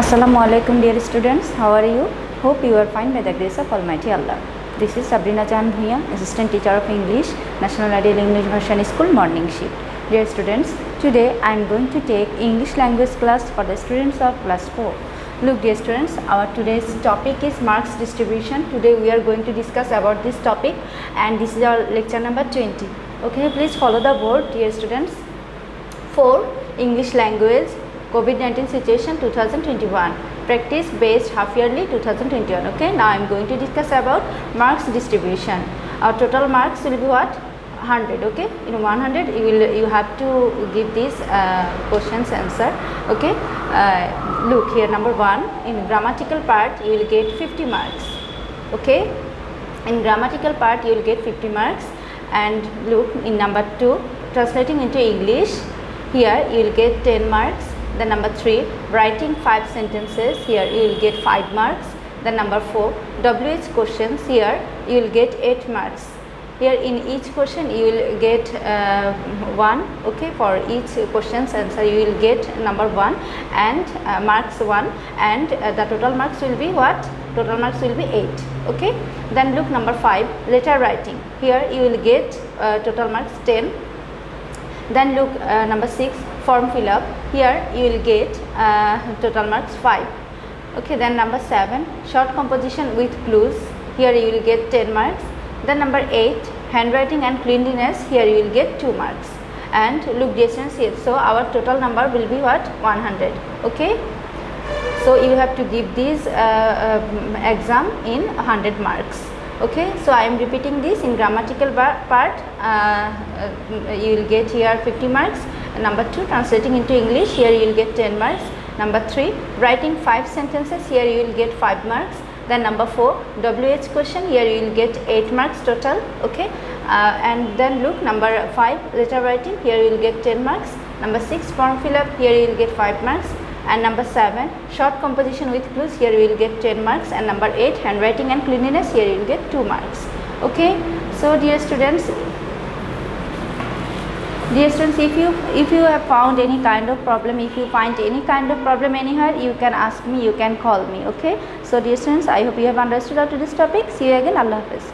Assalamu alaikum dear students, how are you? Hope you are fine by the grace of Almighty Allah. This is Sabrina Jahan Bhuiyan, Assistant Teacher of English, National Ideal English Version School Morning Shift. Dear students, today I am going to take English language class for the students of class 4. Look dear students, our today's topic is marks distribution. Today we are going to discuss about this topic and this is our lecture number 20. Okay, please follow the board dear students. 4. English language COVID-19 situation 2021 practice based half yearly 2021. Okay, now I am going to discuss about marks distribution. Our total marks will be what? 100. Okay, in 100 you have to give these questions answer. Okay, look here, number 1, in grammatical part you will get 50 marks. Okay, in grammatical part you will get 50 marks. And look, in number 2, translating into English, here you will get 10 marks. Then number 3, writing 5 sentences, here you will get 5 marks. Then number 4, WH questions, here you will get 8 marks. Here in each question you will get 1. Okay, for each question's answer you will get number 1 and marks 1, and the total marks will be what? Total marks will be 8. Okay, then look, number 5, letter writing, here you will get total marks 10. Then look, number 6, form fill up, here you will get total marks 5. Okay, then number 7, short composition with clues, here you will get 10 marks. Then number 8, handwriting and cleanliness, here you will get 2 marks. And look distance here, so our total number will be what? 100. Okay, so you have to give this exam in 100 marks. Okay, so I am repeating this. In grammatical part you will get here 50 marks. Number 2, translating into English, here you will get 10 marks. Number 3, writing 5 sentences, here you will get 5 marks. Then number 4, WH question, here you will get 8 marks total. Okay, and then look, number 5, letter writing, here you will get 10 marks. Number 6, form fill up, here you will get 5 marks. And number 7, short composition with clues, here you will get 10 marks. And number 8, handwriting and cleanliness, here you will get 2 marks. Okay, so dear students, if you have found any kind of problem, if you find any kind of problem anywhere, you can ask me, you can call me. Okay, so dear students, I hope you have understood up to this topic. See you again. Allah Hafiz.